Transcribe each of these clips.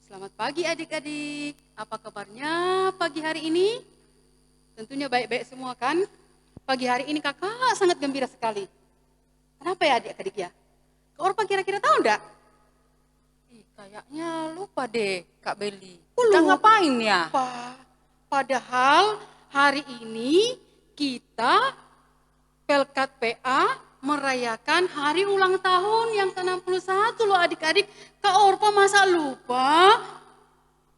Selamat pagi adik-adik. Apa kabarnya pagi hari ini? Tentunya baik-baik semua kan? Pagi hari ini kakak sangat gembira sekali. Kenapa ya adik-adik ya? Kak Orpa kira-kira tahu enggak? Kayaknya lupa deh Kak Beli. Oh, Kita lupa. ngapain ya? Padahal hari ini kita Pelkat PA merayakan hari ulang tahun yang ke-61 loh adik-adik. Kak Orpa masa lupa?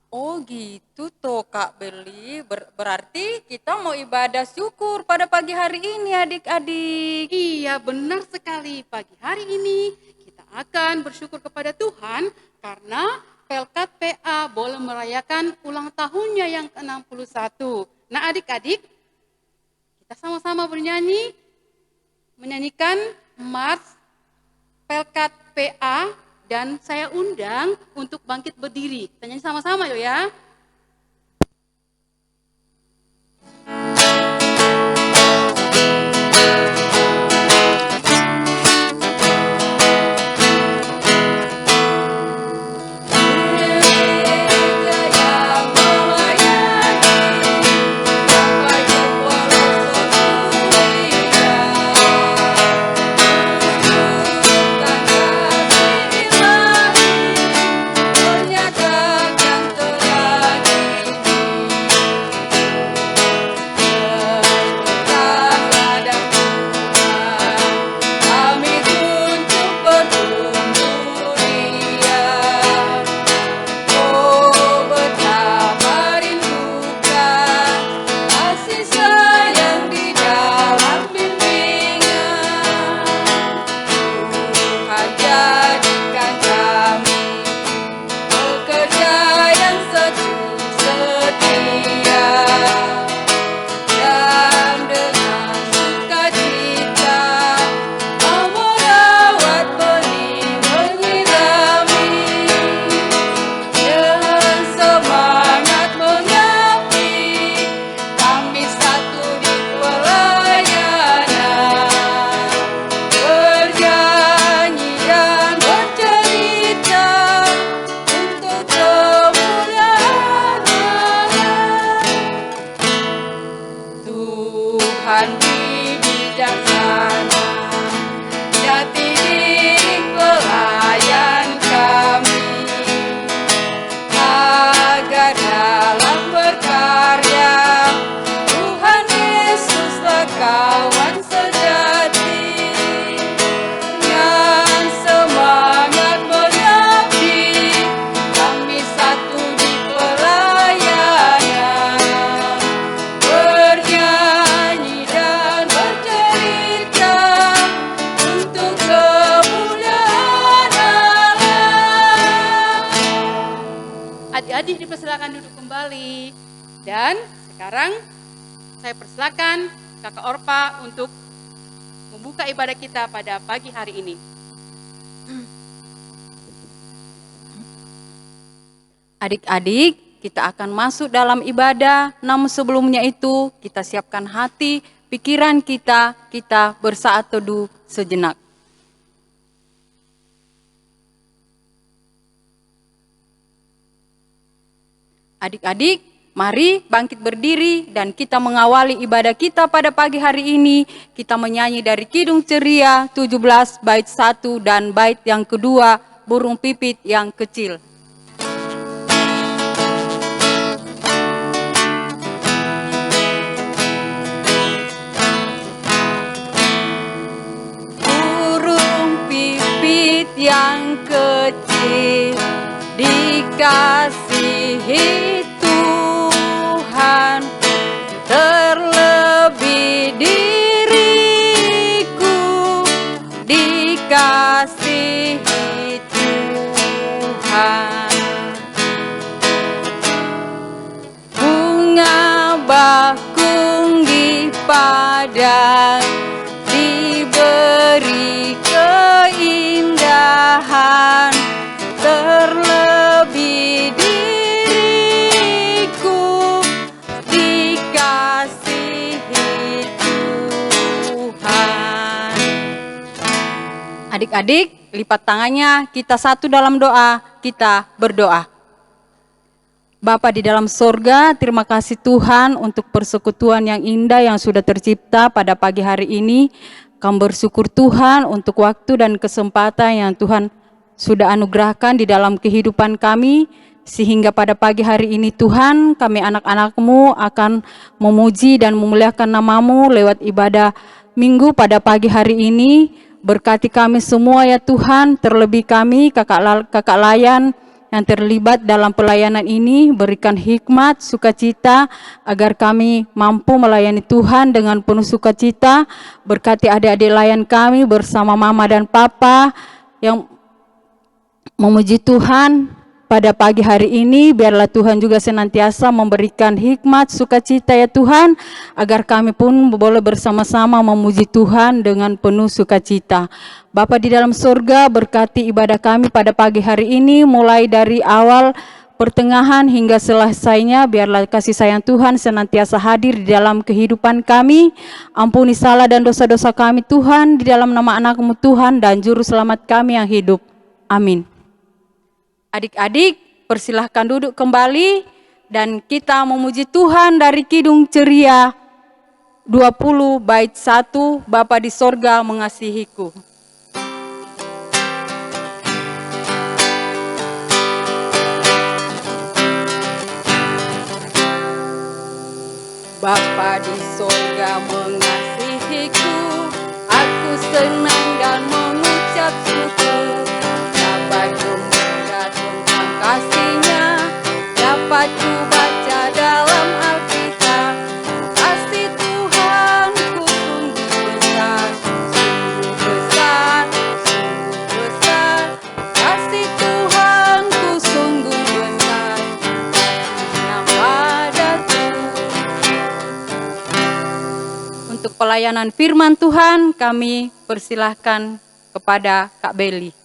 Oh gitu toh Kak Beli. Berarti kita mau ibadah syukur pada pagi hari ini adik-adik. Iya, benar sekali. Pagi hari ini kita akan bersyukur kepada Tuhan karena Pelkat PA boleh merayakan ulang tahunnya yang ke-61. Nah adik-adik, kita sama-sama menyanyikan Mars Pelkat PA dan saya undang untuk bangkit berdiri. Kita nyanyi sama-sama yuk ya. Adik-adik dipersilakan duduk kembali. Dan sekarang saya persilakan Kakak Orpa untuk membuka ibadah kita pada pagi hari ini. Adik-adik, kita akan masuk dalam ibadah, namun sebelumnya itu kita siapkan hati, pikiran kita bersaat teduh sejenak. Adik-adik, mari bangkit berdiri dan kita mengawali ibadah kita pada pagi hari ini. Kita menyanyi dari Kidung Ceria 17 bait 1 dan bait yang kedua, Burung Pipit yang Kecil. Burung pipit yang kecil dikasihi Tuhan, terlebih diriku dikasihi Tuhan. Bunga bakung di padang diberi keindahan, terlebih diriku dikasihi Tuhan. Adik-adik, lipat tangannya, kita satu dalam doa, kita berdoa. Bapa di dalam sorga, terima kasih Tuhan untuk persekutuan yang indah yang sudah tercipta pada pagi hari ini. Kami bersyukur Tuhan untuk waktu dan kesempatan yang Tuhan sudah anugerahkan di dalam kehidupan kami. Sehingga pada pagi hari ini Tuhan, kami anak-anak-Mu akan memuji dan memuliakan nama-Mu lewat ibadah minggu pada pagi hari ini. Berkati kami semua ya Tuhan, terlebih kami kakak layan yang terlibat dalam pelayanan ini, berikan hikmat, sukacita, agar kami mampu melayani Tuhan dengan penuh sukacita. Berkati adik-adik layan kami bersama mama dan papa yang memuji Tuhan pada pagi hari ini. Biarlah Tuhan juga senantiasa memberikan hikmat, sukacita ya Tuhan, agar kami pun boleh bersama-sama memuji Tuhan dengan penuh sukacita. Bapa di dalam surga, berkati ibadah kami pada pagi hari ini, mulai dari awal, pertengahan hingga selesainya. Biarlah kasih sayang Tuhan senantiasa hadir di dalam kehidupan kami. Ampuni salah dan dosa-dosa kami Tuhan, di dalam nama anak-Mu Tuhan dan Juru Selamat kami yang hidup. Amin. Adik-adik, persilahkan duduk kembali dan kita memuji Tuhan dari Kidung Ceria 20 bait 1, Bapa di sorga mengasihiku. Bapa di sorga mengasihiku, aku senang dan mengucap syukur. Dapat membaca tentang kasih-Nya, dapat ku baca dalam Alkitab. Kasih Tuhanku sungguh besar, sungguh besar, sungguh besar. Kasih Tuhanku sungguh besar, kasih-Nya padaku. Untuk pelayanan firman Tuhan, kami persilahkan kepada Kak Beli.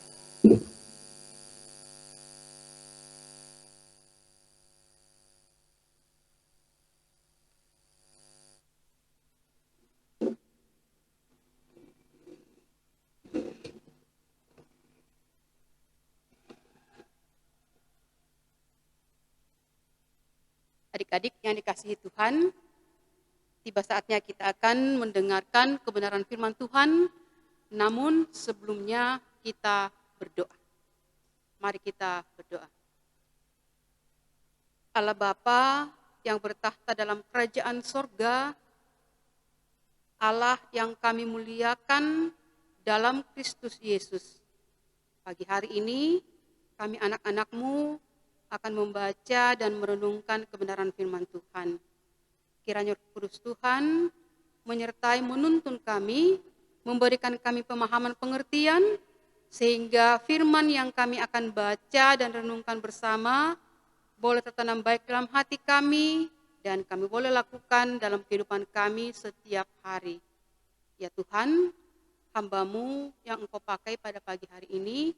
Adik-adik yang dikasihi Tuhan, tiba saatnya kita akan mendengarkan kebenaran firman Tuhan, namun sebelumnya kita berdoa. Mari kita berdoa. Allah Bapa yang bertahta dalam kerajaan sorga, Allah yang kami muliakan dalam Kristus Yesus. Pagi hari ini kami anak-anak-Mu akan membaca dan merenungkan kebenaran firman Tuhan. Kiranya Roh Kudus Tuhan menyertai menuntun kami, memberikan kami pemahaman pengertian, sehingga firman yang kami akan baca dan renungkan bersama boleh tertanam baik dalam hati kami, dan kami boleh lakukan dalam kehidupan kami setiap hari. Ya Tuhan, hamba-Mu yang Engkau pakai pada pagi hari ini,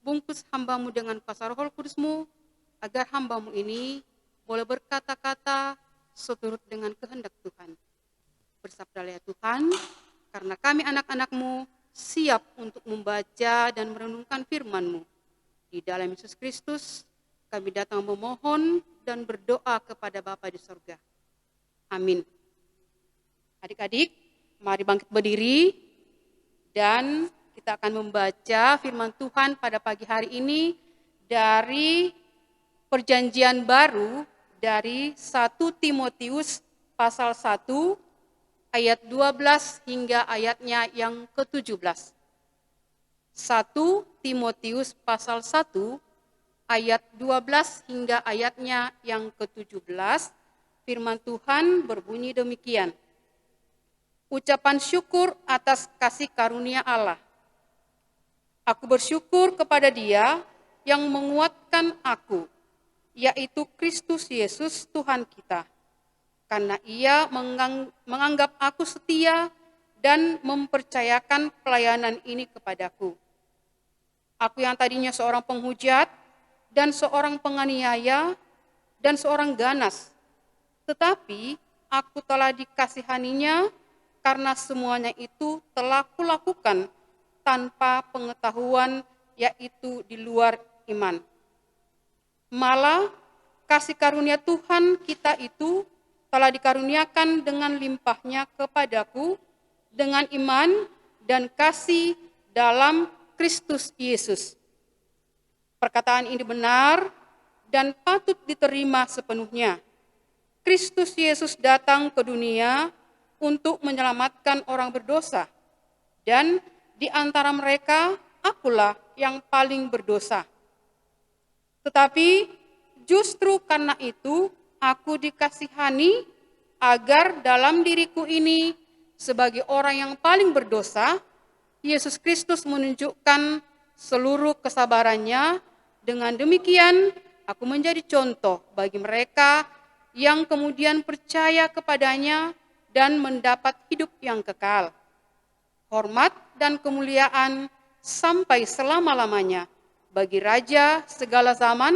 bungkus hamba-Mu dengan kuasa Roh Kudus-Mu, agar hamba-Mu ini boleh berkata-kata seturut dengan kehendak Tuhan. Bersabdalah ya Tuhan, karena kami anak-anak-Mu siap untuk membaca dan merenungkan firman-Mu. Di dalam Yesus Kristus, kami datang memohon dan berdoa kepada Bapa di sorga. Amin. Adik-adik, mari bangkit berdiri dan kita akan membaca firman Tuhan pada pagi hari ini dari Perjanjian Baru dari 1 Timotius pasal 1 ayat 12 hingga ayatnya yang ke-17. 1 Timotius pasal 1 ayat 12 hingga ayatnya yang ke-17, firman Tuhan berbunyi demikian. Ucapan syukur atas kasih karunia Allah. Aku bersyukur kepada Dia yang menguatkan aku, yaitu Kristus Yesus Tuhan kita. Karena Ia menganggap aku setia dan mempercayakan pelayanan ini kepadaku. Aku yang tadinya seorang penghujat dan seorang penganiaya dan seorang ganas, tetapi aku telah dikasihaninya karena semuanya itu telah kulakukan tanpa pengetahuan, yaitu di luar iman. Malah kasih karunia Tuhan kita itu telah dikaruniakan dengan limpahnya kepadaku dengan iman dan kasih dalam Kristus Yesus. Perkataan ini benar dan patut diterima sepenuhnya. Kristus Yesus datang ke dunia untuk menyelamatkan orang berdosa, dan di antara mereka akulah yang paling berdosa. Tetapi justru karena itu aku dikasihani agar dalam diriku ini sebagai orang yang paling berdosa, Yesus Kristus menunjukkan seluruh kesabarannya. Dengan demikian, aku menjadi contoh bagi mereka yang kemudian percaya kepadanya dan mendapat hidup yang kekal. Hormat dan kemuliaan sampai selama-lamanya bagi Raja segala zaman,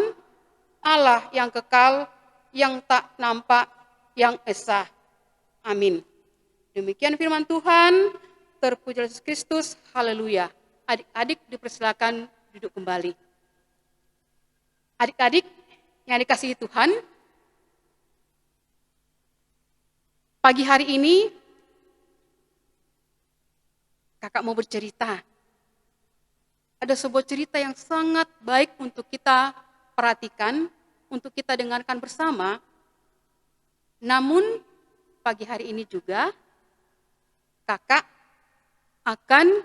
Allah yang kekal, yang tak nampak, yang esa. Amin. Demikian firman Tuhan, terpuji Yesus Kristus, haleluya. Adik-adik dipersilakan duduk kembali. Adik-adik yang dikasihi Tuhan, pagi hari ini kakak mau bercerita. Ada sebuah cerita yang sangat baik untuk kita perhatikan, untuk kita dengarkan bersama. Namun pagi hari ini juga kakak akan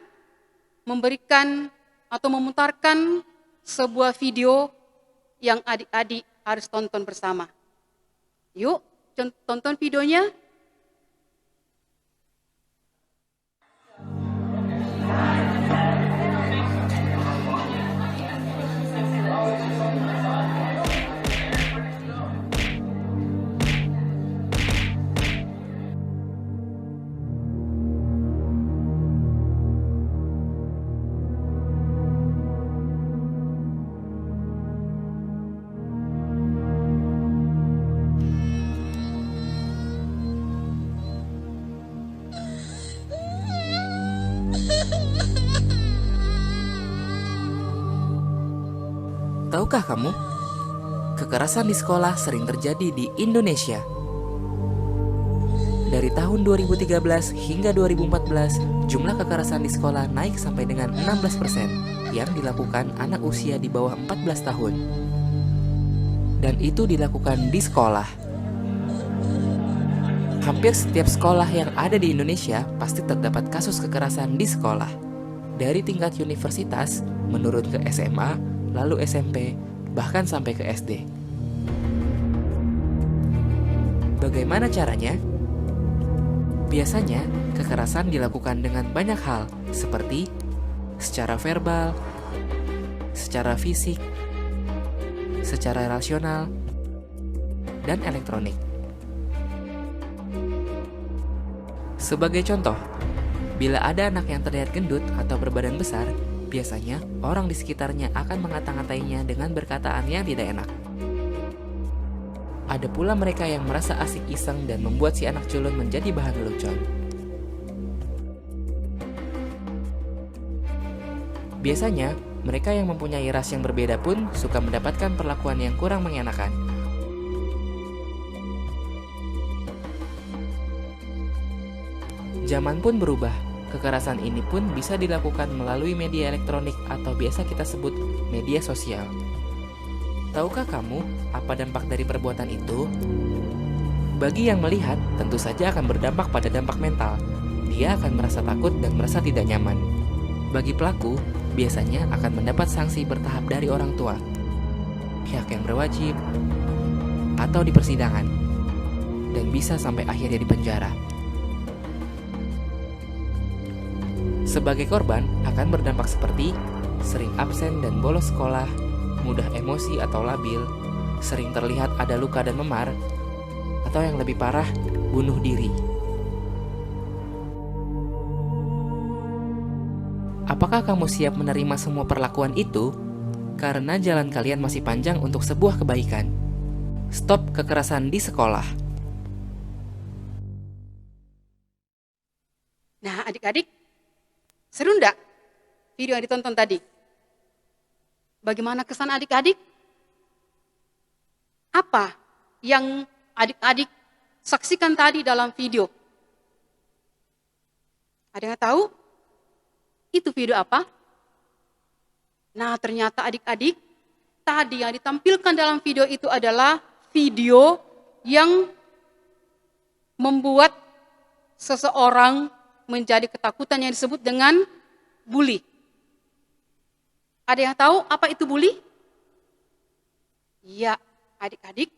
memberikan atau memutarkan sebuah video yang adik-adik harus tonton bersama. Yuk, tonton videonya. Tahukah kamu, kekerasan di sekolah sering terjadi di Indonesia. Dari tahun 2013 hingga 2014, jumlah kekerasan di sekolah naik sampai dengan 16% yang dilakukan anak usia di bawah 14 tahun. Dan itu dilakukan di sekolah. Hampir setiap sekolah yang ada di Indonesia pasti terdapat kasus kekerasan di sekolah. Dari tingkat universitas, menurun ke SMA, lalu SMP, bahkan sampai ke SD. Bagaimana caranya? Biasanya, kekerasan dilakukan dengan banyak hal, seperti secara verbal, secara fisik, secara rasional, dan elektronik. Sebagai contoh, bila ada anak yang terlihat gendut atau berbadan besar, biasanya orang di sekitarnya akan mengata-ngatainya dengan perkataan yang tidak enak. Ada pula mereka yang merasa asik iseng dan membuat si anak culun menjadi bahan lelucon. Biasanya, mereka yang mempunyai ras yang berbeda pun suka mendapatkan perlakuan yang kurang mengenakan. Zaman pun berubah. Kekerasan ini pun bisa dilakukan melalui media elektronik atau biasa kita sebut media sosial. Tahukah kamu apa dampak dari perbuatan itu? Bagi yang melihat, tentu saja akan berdampak pada dampak mental. Dia akan merasa takut dan merasa tidak nyaman. Bagi pelaku, biasanya akan mendapat sanksi bertahap dari orang tua, pihak yang berwajib, atau di persidangan, dan bisa sampai akhirnya di penjara. Sebagai korban akan berdampak seperti sering absen dan bolos sekolah, mudah emosi atau labil, sering terlihat ada luka dan memar, atau yang lebih parah, bunuh diri. Apakah kamu siap menerima semua perlakuan itu? Karena jalan kalian masih panjang untuk sebuah kebaikan. Stop kekerasan di sekolah. Nah, adik-adik, seru enggak video yang ditonton tadi? Bagaimana kesan adik-adik? Apa yang adik-adik saksikan tadi dalam video? Ada yang tahu? Itu video apa? Nah, ternyata adik-adik, tadi yang ditampilkan dalam video itu adalah video yang membuat seseorang menjadi ketakutan yang disebut dengan bully. Ada yang tahu apa itu bully? Ya, adik-adik,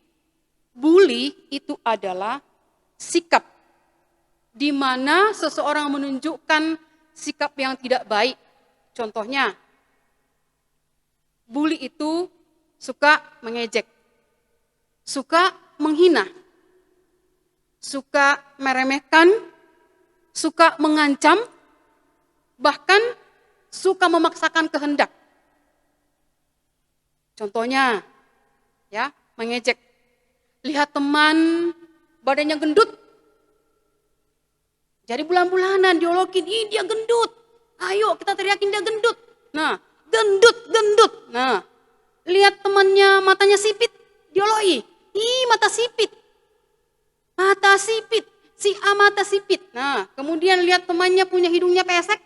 bully itu adalah sikap di mana seseorang menunjukkan sikap yang tidak baik. Contohnya, bully itu suka mengejek, suka menghina, suka meremehkan, suka mengancam, bahkan suka memaksakan kehendak. Contohnya, ya, mengejek. Lihat teman badannya gendut, jadi bulan-bulanan diologin, ih dia gendut. Ayo kita teriakin dia gendut. Nah, gendut. Nah, lihat temannya matanya sipit, dioloi. Ih mata sipit. Mata sipit. Si A mata sipit. Nah, kemudian lihat temannya punya hidungnya pesek,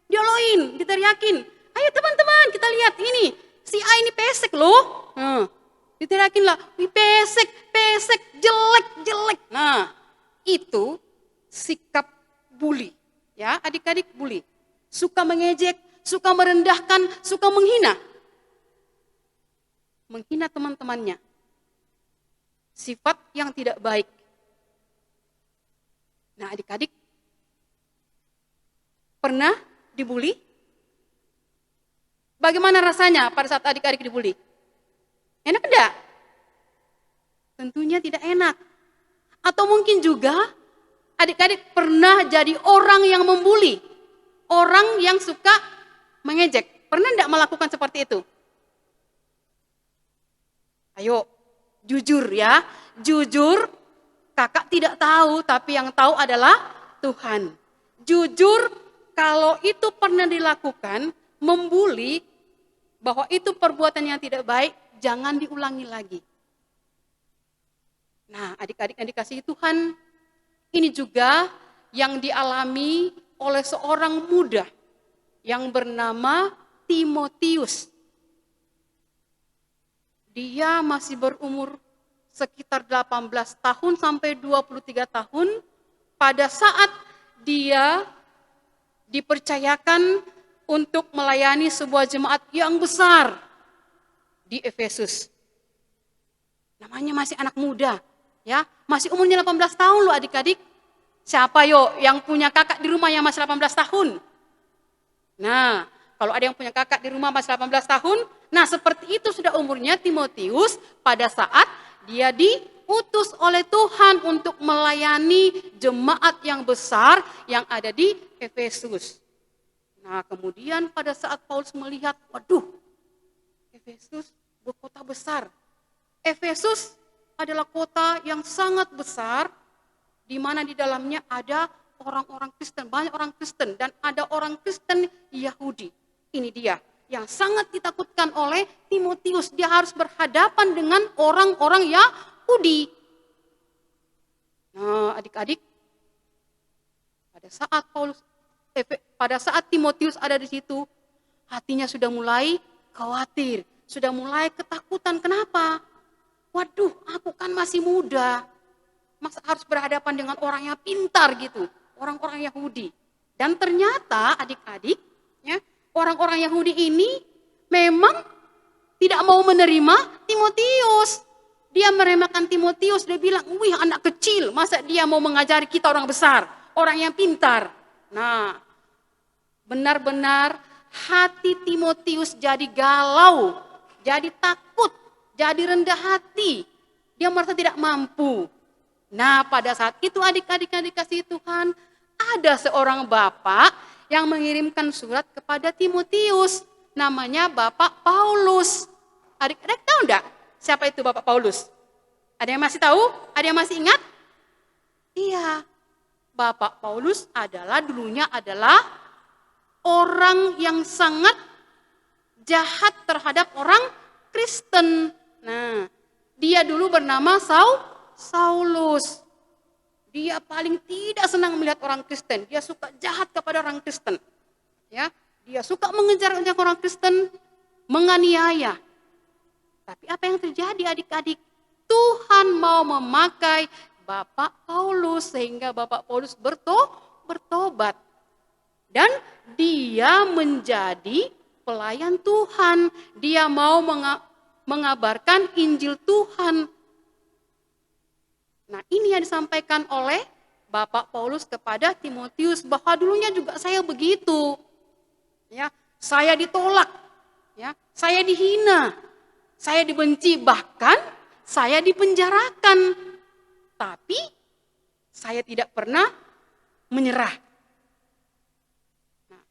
dioloin, diteriakin. Ayo teman-teman kita lihat ini. Si A ini pesek loh. Nah, diteriakin lah, pesek, jelek. Nah, itu sikap bully. Ya, adik-adik bully. Suka mengejek, suka merendahkan, suka menghina. Menghina teman-temannya. Sifat yang tidak baik. Nah, adik-adik pernah dibully? Bagaimana rasanya pada saat adik-adik dibully? Enak enggak? Tentunya tidak enak. Atau mungkin juga adik-adik pernah jadi orang yang membuli, orang yang suka mengejek. Pernah enggak melakukan seperti itu? Ayo, jujur ya, jujur. Kakak tidak tahu, tapi yang tahu adalah Tuhan. Jujur, kalau itu pernah dilakukan, membuli, bahwa itu perbuatan yang tidak baik, jangan diulangi lagi. Nah, adik-adik yang dikasihi Tuhan, ini juga yang dialami oleh seorang muda yang bernama Timotius. Dia masih berumur sekitar 18 tahun sampai 23 tahun pada saat dia dipercayakan untuk melayani sebuah jemaat yang besar di Efesus. Namanya masih anak muda, ya, masih umurnya 18 tahun loh adik-adik. Siapa yang punya kakak di rumah yang masih 18 tahun? Nah, kalau ada yang punya kakak di rumah masih 18 tahun, nah seperti itu sudah umurnya Timotius pada saat dia diutus oleh Tuhan untuk melayani jemaat yang besar yang ada di Efesus. Nah, kemudian pada saat Paulus melihat, waduh, Efesus kota besar. Efesus adalah kota yang sangat besar, di mana di dalamnya ada orang-orang Kristen, banyak orang Kristen, dan ada orang Kristen Yahudi. Ini dia yang sangat ditakutkan oleh Timotius. Dia harus berhadapan dengan orang-orang Yahudi. Nah, adik-adik, pada saat Timotius ada di situ, hatinya sudah mulai khawatir, sudah mulai ketakutan. Kenapa? Waduh, aku kan masih muda. Masa harus berhadapan dengan orang yang pintar gitu, orang-orang Yahudi. Dan ternyata adik-adik, ya, orang-orang Yahudi ini memang tidak mau menerima Timotius. Dia meremehkan Timotius, dia bilang, wih anak kecil, masa dia mau mengajari kita orang besar, orang yang pintar. Nah, benar-benar hati Timotius jadi galau, jadi takut, jadi rendah hati. Dia merasa tidak mampu. Nah, pada saat itu adik-adik yang dikasihi Tuhan, ada seorang bapak yang mengirimkan surat kepada Timotius. Namanya Bapak Paulus. Adik-adik tahu enggak siapa itu Bapak Paulus? Ada yang masih tahu? Ada yang masih ingat? Iya, Bapak Paulus dulunya adalah orang yang sangat jahat terhadap orang Kristen. Nah, Dia dulu bernama Saulus. Dia paling tidak senang melihat orang Kristen. Dia suka jahat kepada orang Kristen. Ya, dia suka mengejar orang Kristen, menganiaya. Tapi apa yang terjadi adik-adik? Tuhan mau memakai Bapak Paulus sehingga Bapak Paulus bertobat. Dan dia menjadi pelayan Tuhan. Dia mau mengabarkan Injil Tuhan. Nah, ini yang disampaikan oleh Bapak Paulus kepada Timotius, bahwa dulunya juga saya begitu. Ya, saya ditolak, ya, saya dihina, saya dibenci, bahkan saya dipenjarakan. Tapi saya tidak pernah menyerah. Nah,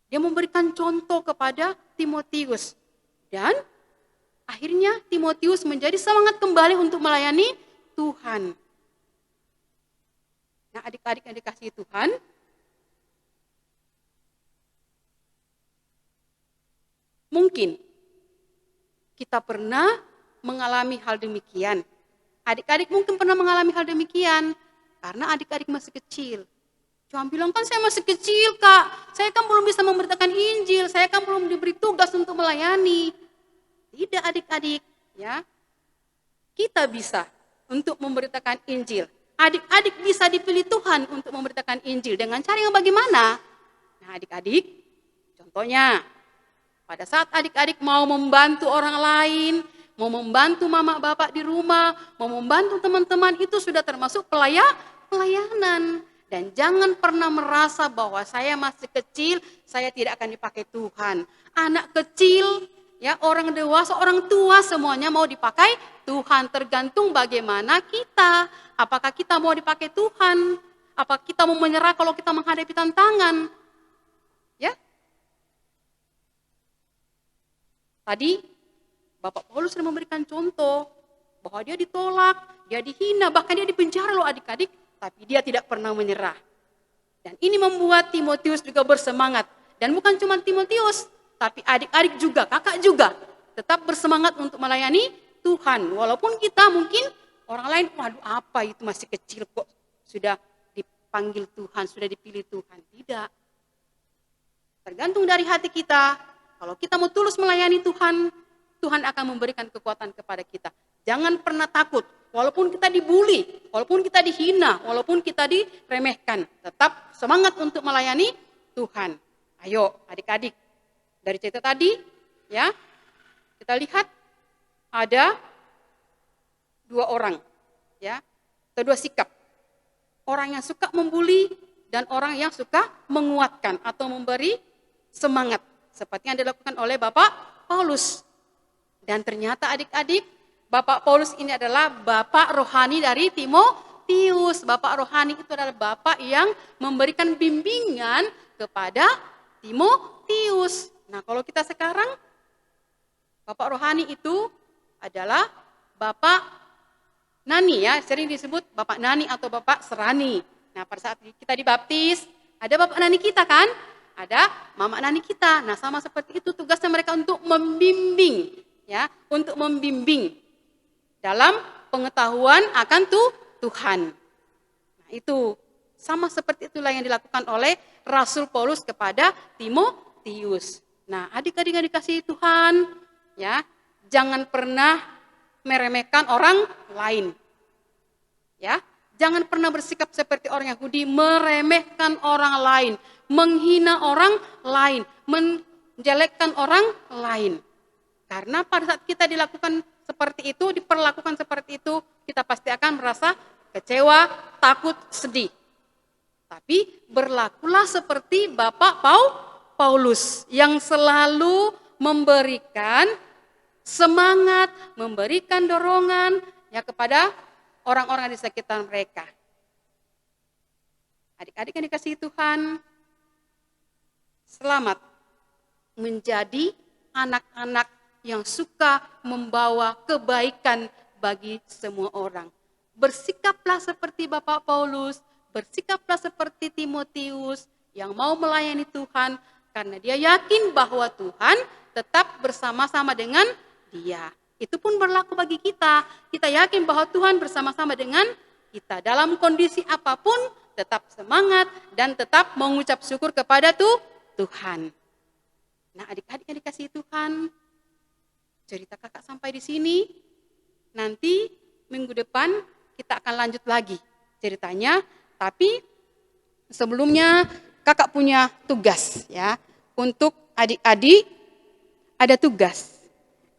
dia memberikan contoh kepada Timotius. Dan akhirnya Timotius menjadi semangat kembali untuk melayani Tuhan. Nah, adik-adik yang dikasihi Tuhan, mungkin kita pernah mengalami hal demikian. Adik-adik mungkin pernah mengalami hal demikian karena adik-adik masih kecil. Cuma bilang, kan saya masih kecil kak, saya kan belum bisa memberitakan Injil, saya kan belum diberi tugas untuk melayani. Tidak adik-adik, ya. Kita bisa untuk memberitakan Injil. Adik-adik bisa dipilih Tuhan untuk memberitakan Injil dengan cara yang bagaimana? Nah adik-adik, contohnya pada saat adik-adik mau membantu orang lain, mau membantu mama bapak di rumah, mau membantu teman-teman, itu sudah termasuk pelayanan. Dan jangan pernah merasa bahwa saya masih kecil, saya tidak akan dipakai Tuhan. Anak kecil, ya, orang dewasa, orang tua, semuanya mau dipakai Tuhan. Tergantung bagaimana kita. Apakah kita mau dipakai Tuhan? Apakah kita mau menyerah kalau kita menghadapi tantangan? Ya. Tadi Bapak Paulus sudah memberikan contoh bahwa dia ditolak, dia dihina, bahkan dia dipenjara loh adik-adik, tapi dia tidak pernah menyerah. Dan ini membuat Timotius juga bersemangat. Dan bukan cuma Timotius, tapi adik-adik juga, kakak juga tetap bersemangat untuk melayani Tuhan. Walaupun kita mungkin orang lain, waduh apa itu masih kecil kok sudah dipanggil Tuhan, sudah dipilih Tuhan. Tidak. Tergantung dari hati kita. Kalau kita mau tulus melayani Tuhan, Tuhan akan memberikan kekuatan kepada kita. Jangan pernah takut. Walaupun kita dibully, walaupun kita dihina, walaupun kita diremehkan. Tetap semangat untuk melayani Tuhan. Ayo adik-adik. Dari cerita tadi, ya, kita lihat ada dua orang, ya, atau dua sikap. Orang yang suka membuli dan orang yang suka menguatkan atau memberi semangat. Seperti yang dilakukan oleh Bapak Paulus. Dan ternyata adik-adik, Bapak Paulus ini adalah bapak rohani dari Timotius. Bapak rohani itu adalah bapak yang memberikan bimbingan kepada Timotius. Nah, kalau kita sekarang, bapak rohani itu adalah bapak nani, ya, sering disebut bapak nani atau bapak serani. Nah, pada saat kita dibaptis, ada bapak nani kita kan? Ada mama nani kita. Nah, sama seperti itu tugasnya mereka untuk membimbing, ya, untuk membimbing dalam pengetahuan akan Tuhan. Nah, itu sama seperti itulah yang dilakukan oleh Rasul Paulus kepada Timotius. Nah, adik-adik yang dikasihi Tuhan, ya, jangan pernah meremehkan orang lain. Ya, jangan pernah bersikap seperti orang Yahudi, meremehkan orang lain, menghina orang lain, menjelekkan orang lain. Karena pada saat kita dilakukan seperti itu, diperlakukan seperti itu, kita pasti akan merasa kecewa, takut, sedih. Tapi berlakulah seperti Bapak Paulus yang selalu memberikan semangat, memberikan dorongan, ya, kepada orang-orang di sekitar mereka. Adik-adik yang dikasihi Tuhan, selamat menjadi anak-anak yang suka membawa kebaikan bagi semua orang. Bersikaplah seperti Bapak Paulus, bersikaplah seperti Timotius yang mau melayani Tuhan karena dia yakin bahwa Tuhan tetap bersama-sama dengan dia. Itu pun berlaku bagi kita. Kita yakin bahwa Tuhan bersama-sama dengan kita. Dalam kondisi apapun, tetap semangat dan tetap mengucap syukur kepada Tuhan. Nah, adik-adik yang dikasihi Tuhan, cerita kakak sampai di sini. Nanti minggu depan kita akan lanjut lagi ceritanya. Tapi sebelumnya kakak punya tugas ya. Untuk adik-adik ada tugas.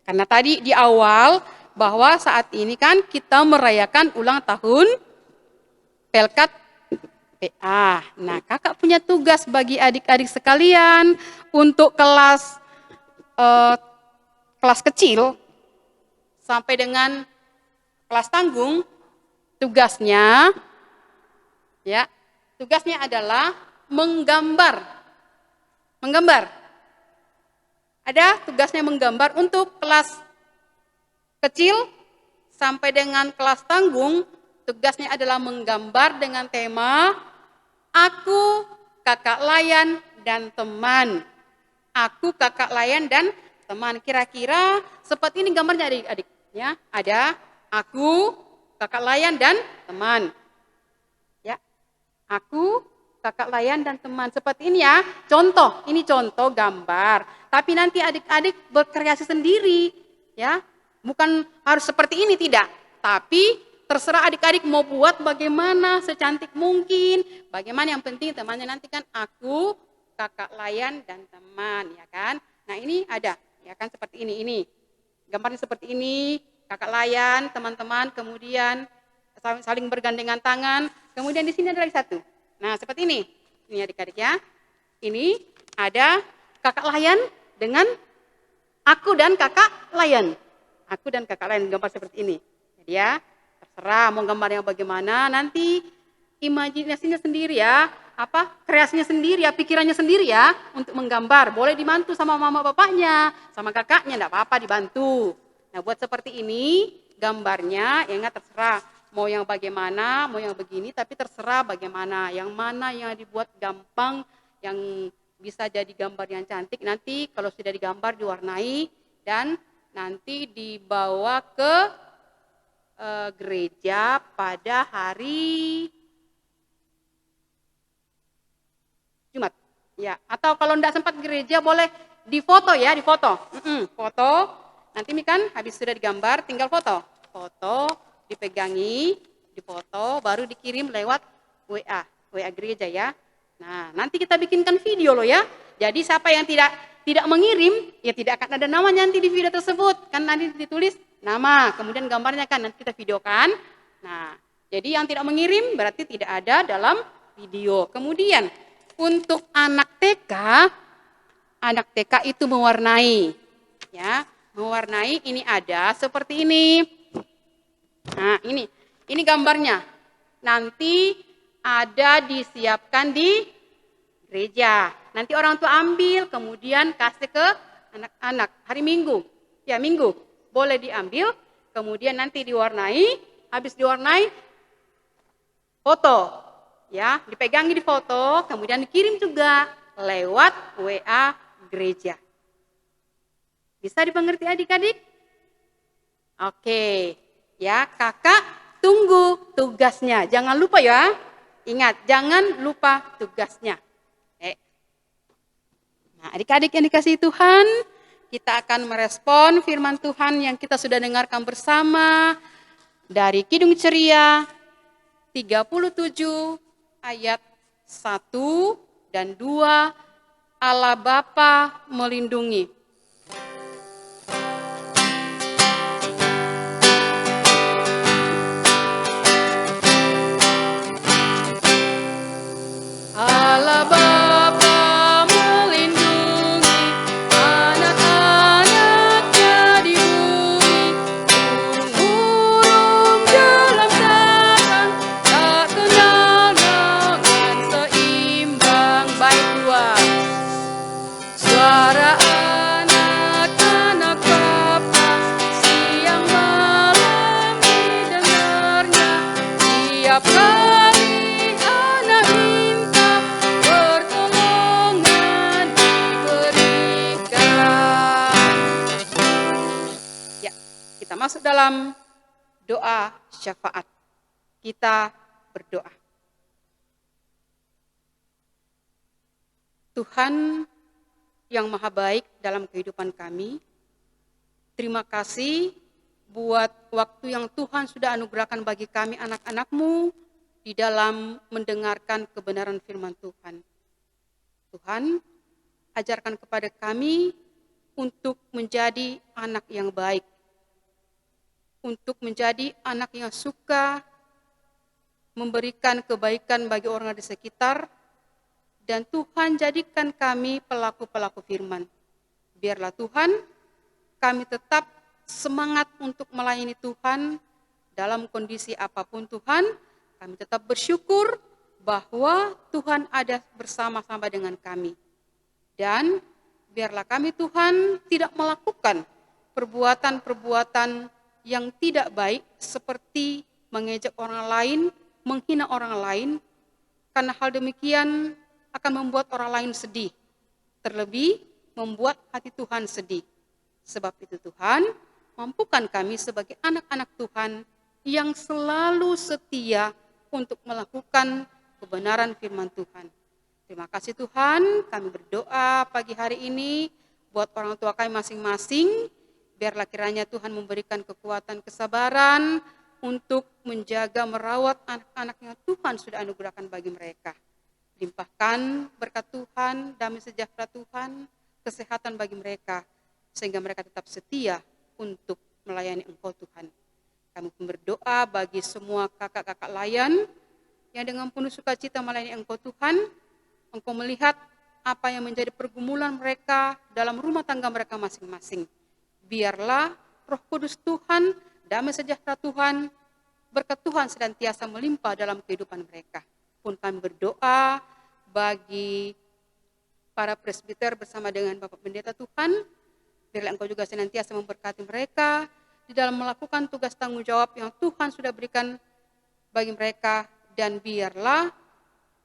Karena tadi di awal bahwa saat ini kan kita merayakan ulang tahun Pelkat PA. Nah, kakak punya tugas bagi adik-adik sekalian untuk kelas kecil sampai dengan kelas tanggung. Tugasnya adalah menggambar. Ada tugasnya menggambar untuk kelas kecil sampai dengan kelas tanggung. Tugasnya adalah menggambar dengan tema Aku, Kakak Layan, dan Teman. Aku, Kakak Layan, dan Teman. Kira-kira seperti ini gambarnya adik-adik. Ya, ada aku, Kakak Layan, dan Teman. Ya, aku, Kakak Layan, dan Teman. Seperti ini ya. Contoh, ini contoh gambar. Tapi nanti adik-adik berkreasi sendiri, ya. Bukan harus seperti ini, tidak. Tapi terserah adik-adik mau buat bagaimana secantik mungkin. Bagaimana yang penting temannya nanti kan aku, Kakak Layan, dan Teman, ya kan. Nah ini ada, ya kan seperti ini. Gambarnya seperti ini, Kakak Layan, teman-teman, kemudian saling bergandengan tangan. Kemudian di sini ada lagi satu. Nah seperti ini. Ini adik-adik ya. Ini ada Kakak Layan dengan aku dan Kakak Layan. Aku dan Kakak Layan gambar seperti ini. Jadi ya, terserah mau gambar yang bagaimana, nanti imajinasinya sendiri ya, kreasinya sendiri ya, pikirannya sendiri ya untuk menggambar. Boleh dibantu sama mama bapaknya, sama kakaknya, enggak apa-apa dibantu. Nah, buat seperti ini gambarnya, ya enggak terserah mau yang bagaimana, mau yang begini, tapi terserah bagaimana, yang mana yang dibuat gampang, yang bisa jadi gambar yang cantik. Nanti kalau sudah digambar diwarnai dan nanti dibawa ke gereja pada hari Jumat. Ya, atau kalau tidak sempat gereja boleh difoto ya, difoto. Foto. Nanti kan habis sudah digambar tinggal foto. Foto, dipegangi, difoto, baru dikirim lewat WA gereja ya. Nah, nanti kita bikinkan video loh ya. Jadi siapa yang tidak mengirim, ya tidak akan ada namanya nanti di video tersebut. Kan nanti ditulis nama, kemudian gambarnya kan nanti kita videokan. Nah, jadi yang tidak mengirim berarti tidak ada dalam video. Kemudian untuk anak TK itu mewarnai. Ya, mewarnai ini ada seperti ini. Nah, ini gambarnya. Nanti ada disiapkan di gereja. Nanti orang tua ambil, kemudian kasih ke anak-anak. Hari Minggu, ya Minggu, boleh diambil, kemudian nanti diwarnai, habis diwarnai, foto. Ya, dipegangi di foto, kemudian dikirim juga lewat WA gereja. Bisa dipengerti adik-adik? Oke, ya kakak tunggu tugasnya. Jangan lupa ya. Ingat, jangan lupa tugasnya. Nah, adik-adik yang dikasihi Tuhan, kita akan merespon firman Tuhan yang kita sudah dengarkan bersama dari Kidung Ceria 37 ayat 1 dan 2. Allah Bapa melindungi. Allah Bapa melindungi anak-anaknya di bumi, burung-burung dalam sarang tak kenal dengan seimbang. Baik Tuhan, suara masuk dalam doa syafaat. Kita berdoa. Tuhan yang maha baik dalam kehidupan kami, terima kasih buat waktu yang Tuhan sudah anugerahkan bagi kami anak-anak-Mu di dalam mendengarkan kebenaran firman Tuhan. Tuhan, ajarkan kepada kami untuk menjadi anak yang baik, untuk menjadi anak yang suka memberikan kebaikan bagi orang di sekitar, dan Tuhan jadikan kami pelaku-pelaku firman. Biarlah Tuhan, kami tetap semangat untuk melayani Tuhan dalam kondisi apapun Tuhan. Kami tetap bersyukur bahwa Tuhan ada bersama-sama dengan kami. Dan biarlah kami Tuhan tidak melakukan perbuatan-perbuatan yang tidak baik seperti mengejek orang lain, menghina orang lain, karena hal demikian akan membuat orang lain sedih. Terlebih membuat hati Tuhan sedih. Sebab itu Tuhan, mampukan kami sebagai anak-anak Tuhan yang selalu setia untuk melakukan kebenaran firman Tuhan. Terima kasih Tuhan, kami berdoa pagi hari ini buat orang tua kami masing-masing. Biarlah kiranya Tuhan memberikan kekuatan kesabaran untuk menjaga merawat anak-anak yang Tuhan sudah anugerahkan bagi mereka. Limpahkan berkat Tuhan, damai sejahtera Tuhan, kesehatan bagi mereka, sehingga mereka tetap setia untuk melayani Engkau Tuhan. Kami pun berdoa bagi semua kakak-kakak layan yang dengan penuh sukacita melayani Engkau Tuhan. Engkau melihat apa yang menjadi pergumulan mereka dalam rumah tangga mereka masing-masing. Biarlah Roh Kudus Tuhan, damai sejahtera Tuhan, berkat Tuhan senantiasa melimpah dalam kehidupan mereka. Pun kami berdoa bagi para presbiter bersama dengan Bapak Pendeta Tuhan. Biarlah Engkau juga senantiasa memberkati mereka di dalam melakukan tugas tanggung jawab yang Tuhan sudah berikan bagi mereka, dan biarlah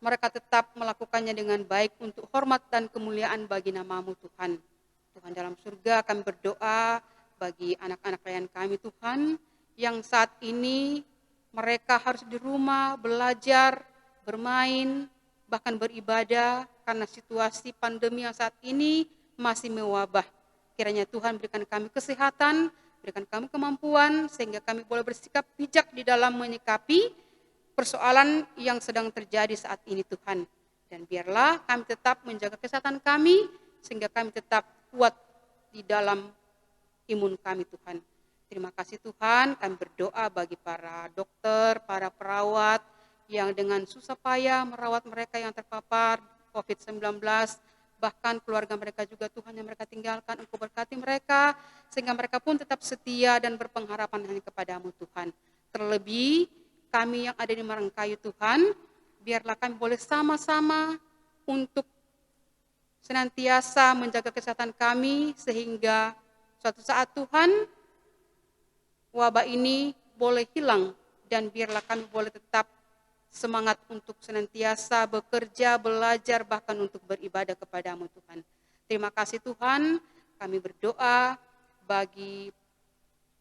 mereka tetap melakukannya dengan baik untuk hormat dan kemuliaan bagi nama-Mu Tuhan. Tuhan dalam surga, kami berdoa bagi anak-anak layan kami Tuhan, yang saat ini mereka harus di rumah belajar, bermain, bahkan beribadah karena situasi pandemi yang saat ini masih mewabah. Kiranya Tuhan berikan kami kesehatan, berikan kami kemampuan, sehingga kami boleh bersikap bijak di dalam menyikapi persoalan yang sedang terjadi saat ini Tuhan. Dan biarlah kami tetap menjaga kesehatan kami, sehingga kami tetap kuat di dalam imun kami Tuhan. Terima kasih Tuhan, kami berdoa bagi para dokter, para perawat, yang dengan susah payah merawat mereka yang terpapar COVID-19, bahkan keluarga mereka juga Tuhan yang mereka tinggalkan, Engkau berkati mereka, sehingga mereka pun tetap setia dan berpengharapan hanya kepada-Mu Tuhan. Terlebih kami yang ada di Marangkayu Tuhan, biarlah kami boleh sama-sama untuk senantiasa menjaga kesehatan kami, sehingga suatu saat Tuhan, wabah ini boleh hilang, dan biarlah kami boleh tetap semangat untuk senantiasa bekerja, belajar, bahkan untuk beribadah kepada-Mu Tuhan. Terima kasih Tuhan, kami berdoa bagi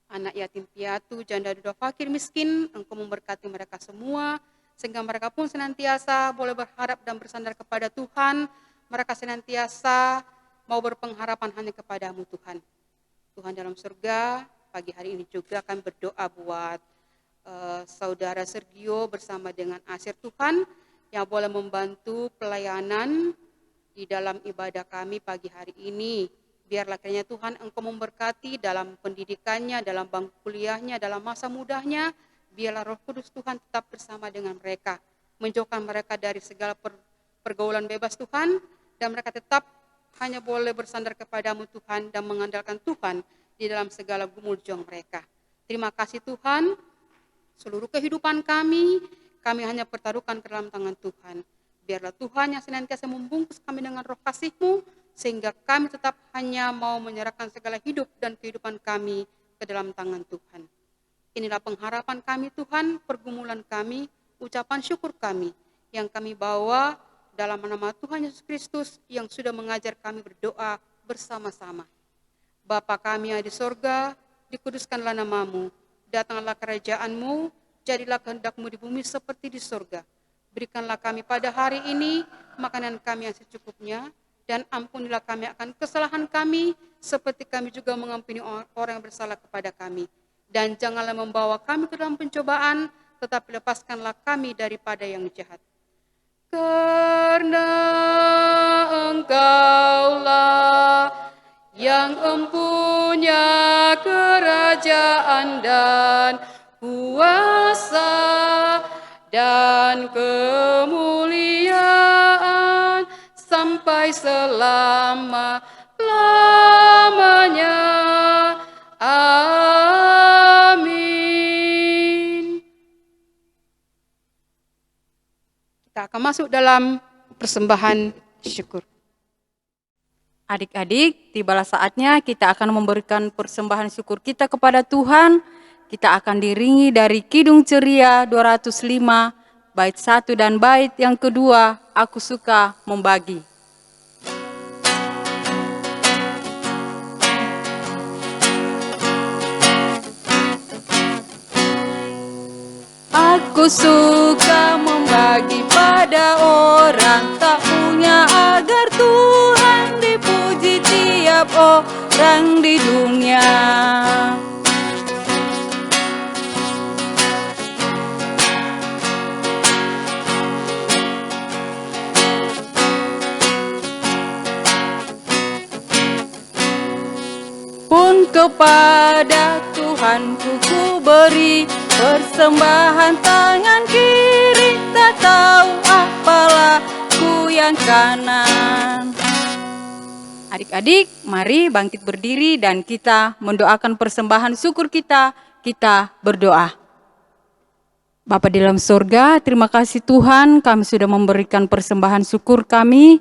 anak yatim piatu, janda duda fakir miskin, Engkau memberkati mereka semua, sehingga mereka pun senantiasa boleh berharap dan bersandar kepada Tuhan. Mereka senantiasa mau berpengharapan hanya kepada-Mu Tuhan. Tuhan dalam surga, pagi hari ini juga kami berdoa buat Saudara Sergio bersama dengan Asir Tuhan, yang boleh membantu pelayanan di dalam ibadah kami pagi hari ini. Biarlah kiranya Tuhan Engkau memberkati dalam pendidikannya, dalam bangku kuliahnya, dalam masa mudanya. Biarlah Roh Kudus Tuhan tetap bersama dengan mereka, menjauhkan mereka dari segala pergaulan bebas Tuhan, dan mereka tetap hanya boleh bersandar kepada-Mu Tuhan dan mengandalkan Tuhan di dalam segala gumul juang mereka. Terima kasih Tuhan, seluruh kehidupan kami hanya pertaruhkan ke dalam tangan Tuhan. Biarlah Tuhan yang senantiasa membungkus kami dengan roh kasih-Mu, sehingga kami tetap hanya mau menyerahkan segala hidup dan kehidupan kami ke dalam tangan Tuhan. Inilah pengharapan kami Tuhan, pergumulan kami, ucapan syukur kami, yang kami bawa dalam nama Tuhan Yesus Kristus yang sudah mengajar kami berdoa bersama-sama. Bapa kami yang di sorga, dikuduskanlah namamu. Datanglah kerajaan-Mu, jadilah kehendak-Mu di bumi seperti di surga. Berikanlah kami pada hari ini makanan kami yang secukupnya, dan ampunilah kami akan kesalahan kami, seperti kami juga mengampuni orang yang bersalah kepada kami. Dan janganlah membawa kami ke dalam pencobaan, tetapi lepaskanlah kami daripada yang jahat. Karena Engkaulah yang empunya kerajaan dan kuasa dan kemuliaan sampai selama-lamanya. Amin. Kita akan masuk dalam persembahan syukur. Adik-adik, tibalah saatnya kita akan memberikan persembahan syukur kita kepada Tuhan. Kita akan diringi dari Kidung Ceria 205, bait 1 dan bait yang kedua, Aku Suka Membagi. Aku suka membagi pada orang tak punya, agar Tuhan dipuji tiap orang di dunia. Pun kepada Tuhanku ku beri persembahan tangan kiri, tak tahu apalah ku yang kanan. Adik-adik, mari bangkit berdiri dan kita mendoakan persembahan syukur kita. Kita berdoa. Bapa di dalam surga, terima kasih Tuhan, kami sudah memberikan persembahan syukur kami.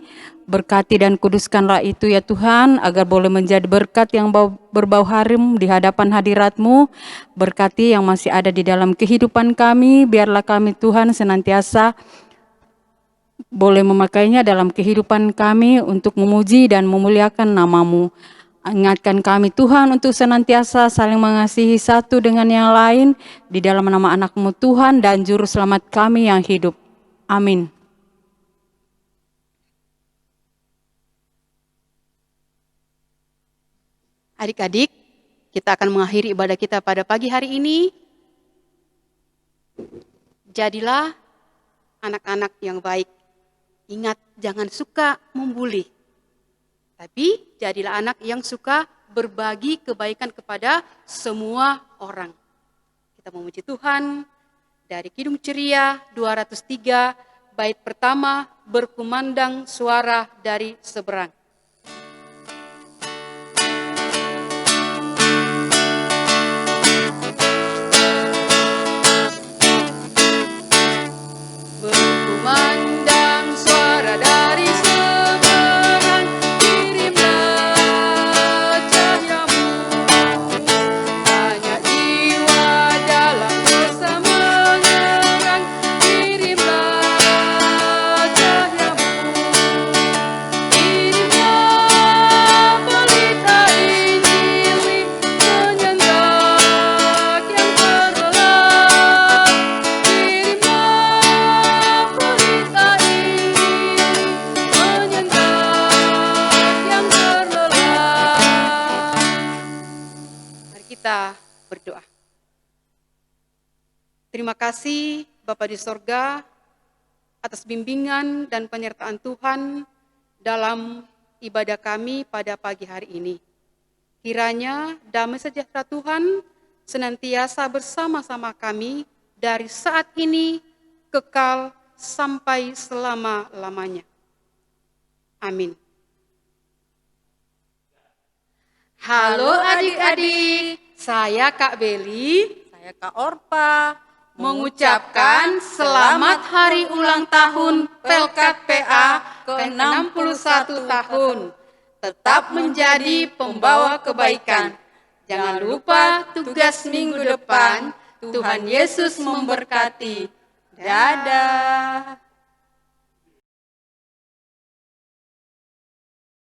Berkati dan kuduskanlah itu ya Tuhan, agar boleh menjadi berkat yang berbau harum di hadapan hadirat-Mu. Berkati yang masih ada di dalam kehidupan kami, biarlah kami Tuhan senantiasa boleh memakainya dalam kehidupan kami untuk memuji dan memuliakan nama-Mu. Ingatkan kami Tuhan untuk senantiasa saling mengasihi satu dengan yang lain, di dalam nama anak-Mu Tuhan dan Juru Selamat kami yang hidup. Amin. Adik-adik, kita akan mengakhiri ibadah kita pada pagi hari ini. Jadilah anak-anak yang baik. Ingat, jangan suka membuli. Tapi jadilah anak yang suka berbagi kebaikan kepada semua orang. Kita memuji Tuhan dari Kidung Ceria 203, bait pertama, berkumandang suara dari seberang. Berkumandang suara dari seberang, kirimlah cahayamu, banyak jiwa dalam desa mengerang, kirimlah cahayamu, kirimlah pelita Injil menyentak yang terlelap, kirimlah pelita Injil menyentak yang terlelap. Mari kita berdoa. Terima kasih Bapa di sorga atas bimbingan dan penyertaan Tuhan dalam ibadah kami pada pagi hari ini. Kiranya damai sejahtera Tuhan senantiasa bersama-sama kami dari saat ini kekal sampai selama-lamanya. Amin. Halo adik-adik, saya Kak Beli Saya Kak Orpa, mengucapkan selamat hari ulang tahun Pelkat PA ke-61 tahun. Tetap menjadi pembawa kebaikan. Jangan lupa tugas minggu depan. Tuhan Yesus memberkati. Dadah.